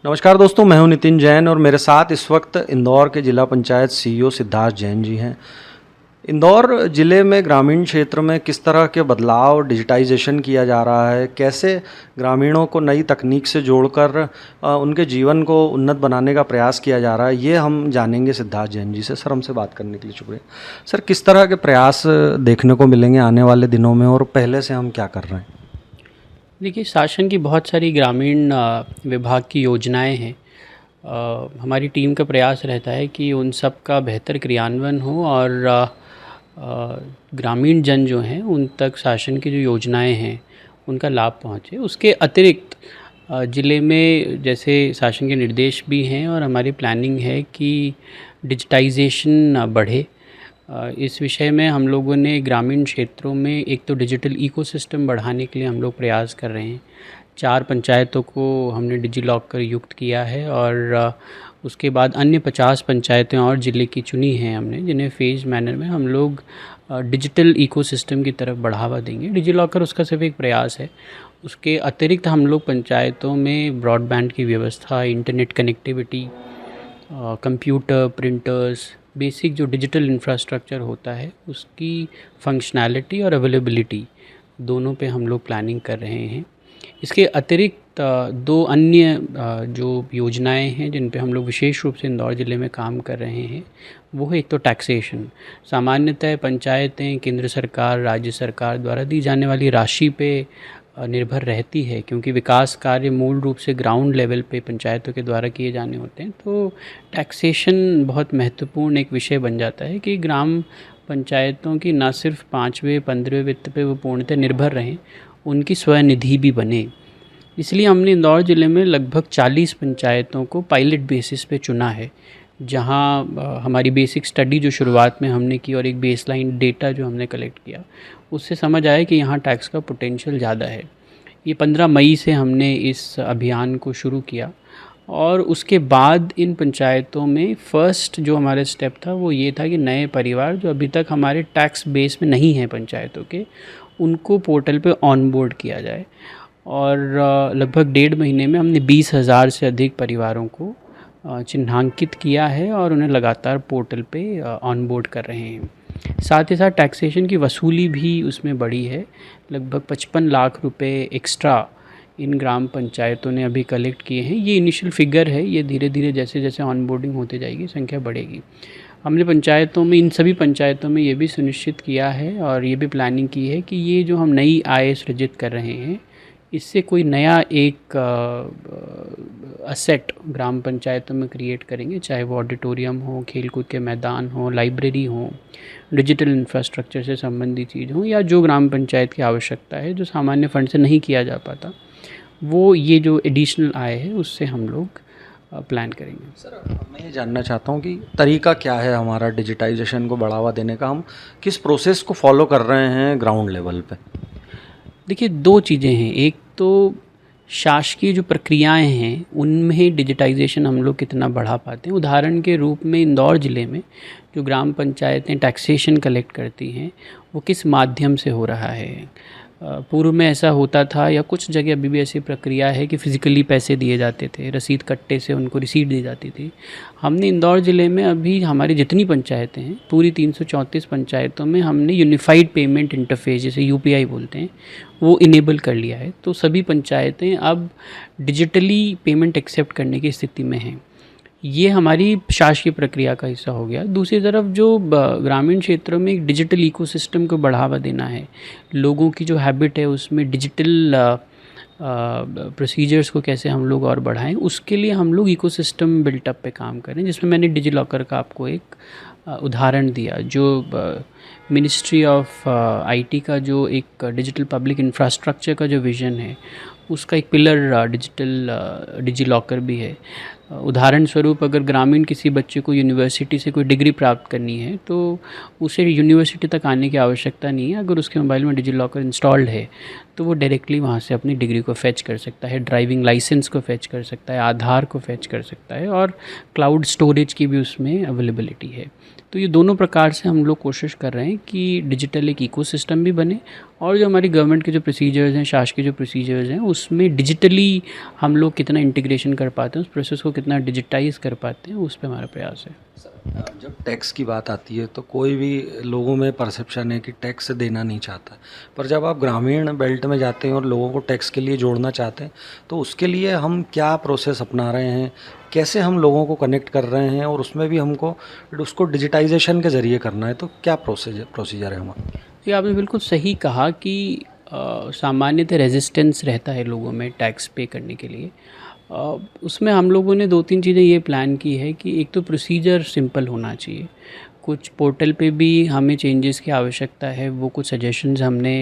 नमस्कार दोस्तों, मैं हूं नितिन जैन और मेरे साथ इस वक्त इंदौर के जिला पंचायत सीईओ सिद्धार्थ जैन जी हैं। इंदौर ज़िले में ग्रामीण क्षेत्र में किस तरह के बदलाव डिजिटाइजेशन किया जा रहा है, कैसे ग्रामीणों को नई तकनीक से जोड़कर उनके जीवन को उन्नत बनाने का प्रयास किया जा रहा है, ये हम जानेंगे सिद्धार्थ जैन जी से। सर, हमसे बात करने के लिए शुक्रिया। सर, किस तरह के प्रयास देखने को मिलेंगे आने वाले दिनों में और पहले से हम क्या कर रहे हैं? देखिए, शासन की बहुत सारी ग्रामीण विभाग की योजनाएं हैं। हमारी टीम का प्रयास रहता है कि उन सब का बेहतर क्रियान्वयन हो और ग्रामीण जन जो हैं उन तक शासन की जो योजनाएं हैं उनका लाभ पहुंचे। उसके अतिरिक्त ज़िले में जैसे शासन के निर्देश भी हैं और हमारी प्लानिंग है कि डिजिटाइजेशन बढ़े। इस विषय में हम लोगों ने ग्रामीण क्षेत्रों में एक तो डिजिटल इकोसिस्टम बढ़ाने के लिए हम लोग प्रयास कर रहे हैं। 4 पंचायतों को हमने डिजिलॉकर युक्त किया है और उसके बाद अन्य 50 पंचायतें और ज़िले की चुनी हैं हमने, जिन्हें फ़ेज़ मैनर में हम लोग डिजिटल इकोसिस्टम की तरफ बढ़ावा देंगे। डिजिलॉकर उसका सिर्फ एक प्रयास है। उसके अतिरिक्त हम लोग पंचायतों में ब्रॉडबैंड की व्यवस्था, internet connectivity, computer, printers, basic जो डिजिटल इंफ्रास्ट्रक्चर होता है उसकी फंक्शनैलिटी और अवेलेबिलिटी दोनों पे हम लोग प्लानिंग कर रहे हैं। इसके अतिरिक्त 2 अन्य जो योजनाएं हैं जिन पे हम लोग विशेष रूप से इंदौर ज़िले में काम कर रहे हैं, वो है एक तो टैक्सेशन। सामान्यतः पंचायतें केंद्र सरकार, राज्य सरकार द्वारा दी जाने वाली राशि पे निर्भर रहती है, क्योंकि विकास कार्य मूल रूप से ग्राउंड लेवल पे पंचायतों के द्वारा किए जाने होते हैं। तो टैक्सेशन बहुत महत्वपूर्ण एक विषय बन जाता है कि ग्राम पंचायतों की न सिर्फ 5वें 15वें वित्त पे वो पूर्णतः निर्भर रहें, उनकी स्वनिधि भी बने। इसलिए हमने इंदौर ज़िले में लगभग 40 पंचायतों को पायलट बेसिस पे चुना है, जहां हमारी बेसिक स्टडी जो शुरुआत में हमने की और एक बेसलाइन डेटा जो हमने कलेक्ट किया, उससे समझ आया कि यहाँ टैक्स का पोटेंशियल ज़्यादा है। ये 15 मई से हमने इस अभियान को शुरू किया और उसके बाद इन पंचायतों में फ़र्स्ट जो हमारा स्टेप था वो ये था कि नए परिवार जो अभी तक हमारे टैक्स बेस में नहीं हैं पंचायतों के, उनको पोर्टल पे ऑनबोर्ड किया जाए। और लगभग 1.5 महीने में हमने 20,000 से अधिक परिवारों को चिन्हांकित किया है और उन्हें लगातार पोर्टल पे ऑनबोर्ड कर रहे हैं। साथ ही साथ टैक्सेशन की वसूली भी उसमें बढ़ी है। लगभग 55 लाख रुपए एक्स्ट्रा इन ग्राम पंचायतों ने अभी कलेक्ट किए हैं। ये इनिशियल फिगर है, ये धीरे धीरे जैसे जैसे ऑनबोर्डिंग होते जाएगी संख्या बढ़ेगी। हमने पंचायतों में, इन सभी पंचायतों में ये भी सुनिश्चित किया है और ये भी प्लानिंग की है कि ये जो हम नई आय सृजित कर रहे हैं, इससे कोई नया एक असेट ग्राम पंचायतों में क्रिएट करेंगे, चाहे वो ऑडिटोरियम हो, खेलकूद के मैदान हो, लाइब्रेरी हो, डिजिटल इंफ्रास्ट्रक्चर से संबंधित चीज़ हो, या जो ग्राम पंचायत की आवश्यकता है जो सामान्य फंड से नहीं किया जा पाता, वो ये जो एडिशनल आय है उससे हम लोग प्लान करेंगे। सर, मैं ये जानना चाहता हूँ कि तरीका क्या है हमारा डिजिटाइजेशन को बढ़ावा देने का, हम किस प्रोसेस को फॉलो कर रहे हैं ग्राउंड लेवल पे? देखिए, 2 चीज़ें हैं। एक तो शासकीय जो प्रक्रियाएं हैं उनमें डिजिटाइजेशन हम लोग कितना बढ़ा पाते हैं। उदाहरण के रूप में इंदौर ज़िले में जो ग्राम पंचायतें टैक्सेशन कलेक्ट करती हैं वो किस माध्यम से हो रहा है। पूर्व में ऐसा होता था, या कुछ जगह अभी भी ऐसी प्रक्रिया है कि फ़िज़िकली पैसे दिए जाते थे, रसीद कट्टे से उनको रिसीट दी जाती थी। हमने इंदौर ज़िले में अभी हमारी जितनी पंचायतें हैं, पूरी 334 पंचायतों में हमने यूनिफाइड पेमेंट इंटरफेस, जिसे यूपीआई बोलते हैं, वो इनेबल कर लिया है। तो सभी पंचायतें अब डिजिटली पेमेंट एक्सेप्ट करने की स्थिति में हैं। ये हमारी शासकीय प्रक्रिया का हिस्सा हो गया। दूसरी तरफ जो ग्रामीण क्षेत्रों में एक डिजिटल इकोसिस्टम को बढ़ावा देना है, लोगों की जो हैबिट है उसमें डिजिटल प्रोसीजर्स को कैसे हम लोग और बढ़ाएं, उसके लिए हम लोग इकोसिस्टम बिल्टअप पे काम करें, जिसमें मैंने डिजिलॉकर का आपको एक उदाहरण दिया। जो मिनिस्ट्री ऑफ आईटी का जो एक डिजिटल पब्लिक इंफ्रास्ट्रक्चर का जो विज़न है, उसका एक पिलर डिजिलॉकर भी है। उदाहरण स्वरूप अगर ग्रामीण किसी बच्चे को यूनिवर्सिटी से कोई डिग्री प्राप्त करनी है तो उसे यूनिवर्सिटी तक आने की आवश्यकता नहीं है। अगर उसके मोबाइल में डिजी लॉकर इंस्टॉल्ड है तो वो डायरेक्टली वहाँ से अपनी डिग्री को फेच कर सकता है, ड्राइविंग लाइसेंस को फेच कर सकता है, आधार को फेच कर सकता है और क्लाउड स्टोरेज की भी उसमें अवेलेबिलिटी है। तो ये दोनों प्रकार से हम लोग कोशिश कर रहे हैं कि डिजिटल एक इकोसिस्टम भी बने और जो हमारी गवर्नमेंट के जो प्रोसीजर्स हैं, शासकीय जो प्रोसीजर्स हैं, उसमें डिजिटली हम लोग कितना इंटीग्रेशन कर पाते हैं, उस प्रोसेस को कितना डिजिटाइज कर पाते हैं, उस पर हमारा प्रयास है। जब टैक्स की बात आती है तो कोई भी लोगों में परसेप्शन है कि टैक्स देना नहीं चाहता, पर जब आप ग्रामीण बेल्ट में जाते हैं और लोगों को टैक्स के लिए जोड़ना चाहते हैं तो उसके लिए हम क्या प्रोसेस अपना रहे हैं, कैसे हम लोगों को कनेक्ट कर रहे हैं, और उसमें भी हमको उसको डिजिटाइजेशन के ज़रिए करना है, तो क्या प्रोसीजर है हमारा? ये आपने बिल्कुल सही कहा कि सामान्यतः रेजिस्टेंस रहता है लोगों में टैक्स पे करने के लिए। उसमें हम लोगों ने 2-3 चीज़ें ये प्लान की है कि एक तो प्रोसीजर सिंपल होना चाहिए। कुछ पोर्टल पे भी हमें चेंजेस की आवश्यकता है, वो कुछ सजेशंस हमने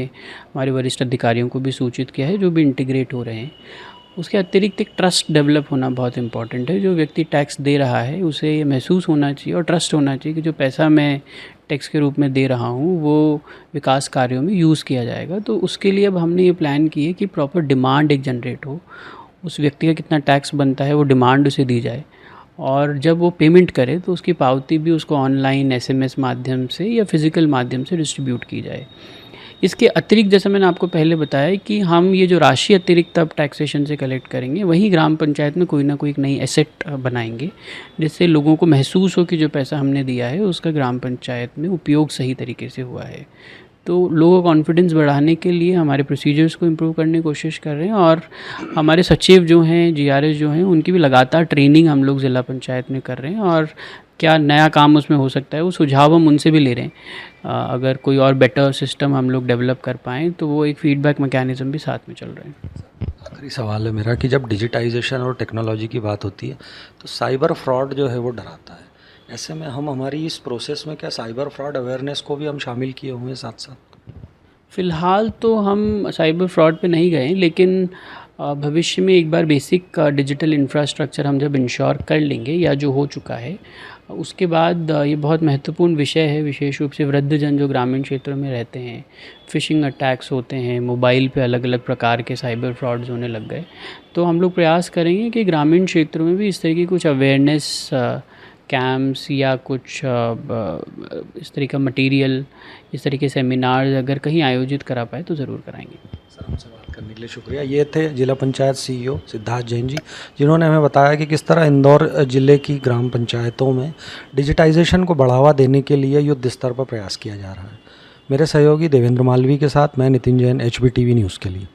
हमारे वरिष्ठ अधिकारियों को भी सूचित किया है जो भी इंटीग्रेट हो रहे हैं। उसके अतिरिक्त एक ट्रस्ट डेवलप होना बहुत इम्पॉर्टेंट है। जो व्यक्ति टैक्स दे रहा है उसे ये महसूस होना चाहिए और ट्रस्ट होना चाहिए कि जो पैसा मैं टैक्स के रूप में दे रहा हूँ वो विकास कार्यों में यूज़ किया जाएगा। तो उसके लिए अब हमने ये प्लान की है कि प्रॉपर डिमांड एक जनरेट हो, उस व्यक्ति का कितना टैक्स बनता है वो डिमांड उसे दी जाए और जब वो पेमेंट करे तो उसकी पावती भी उसको ऑनलाइन SMS माध्यम से या फिज़िकल माध्यम से डिस्ट्रीब्यूट की जाए। इसके अतिरिक्त जैसा मैंने आपको पहले बताया कि हम ये जो राशि अतिरिक्त अब टैक्सेशन से कलेक्ट करेंगे वहीं ग्राम पंचायत में कोई ना कोई एक नई एसेट बनाएंगे जिससे लोगों को महसूस हो कि जो पैसा हमने दिया है उसका ग्राम पंचायत में उपयोग सही तरीके से हुआ है। तो लोगों का कॉन्फिडेंस बढ़ाने के लिए हमारे प्रोसीजर्स को इम्प्रूव करने की कोशिश कर रहे हैं और हमारे सचिव जो हैं, GRS जो हैं, उनकी भी लगातार ट्रेनिंग हम लोग ज़िला पंचायत में कर रहे हैं और क्या नया काम उसमें हो सकता है वो सुझाव हम उनसे भी ले रहे हैं। अगर कोई और बेटर सिस्टम हम लोग डेवलप कर पाएँ तो वो एक फीडबैक मैकेनिज़्म भी साथ में चल रहे हैं। आखिरी सवाल है मेरा कि जब डिजिटाइजेशन और टेक्नोलॉजी की बात होती है तो साइबर फ्रॉड जो है वो डराता है। ऐसे में हम हमारी इस प्रोसेस में क्या साइबर फ्रॉड अवेयरनेस को भी हम शामिल किए हुए हैं साथ साथ? फ़िलहाल तो हम साइबर फ्रॉड पे नहीं गए, लेकिन भविष्य में एक बार बेसिक डिजिटल इंफ्रास्ट्रक्चर हम जब इंश्योर कर लेंगे या जो हो चुका है उसके बाद ये बहुत महत्वपूर्ण विषय है, विशेष रूप से वृद्धजन जो ग्रामीण क्षेत्रों में रहते हैं, फ़िशिंग अटैक्स होते हैं, मोबाइल पे अलग अलग प्रकार के साइबर फ्रॉड्स होने लग गए। तो हम लोग प्रयास करेंगे कि ग्रामीण क्षेत्रों में भी इस तरह की कुछ अवेयरनेस कैंप्स या कुछ इस तरह का मटेरियल, इस तरह के सेमिनार्स अगर कहीं आयोजित करा पाए तो ज़रूर कराएंगे। सर, हमसे बात करने के लिए शुक्रिया। ये थे जिला पंचायत CEO सिद्धार्थ जैन जी, जिन्होंने हमें बताया कि किस तरह इंदौर ज़िले की ग्राम पंचायतों में डिजिटाइजेशन को बढ़ावा देने के लिए युद्ध स्तर पर प्रयास किया जा रहा है। मेरे सहयोगी देवेंद्र मालवी के साथ मैं नितिन जैन, HBTV न्यूज़ के लिए।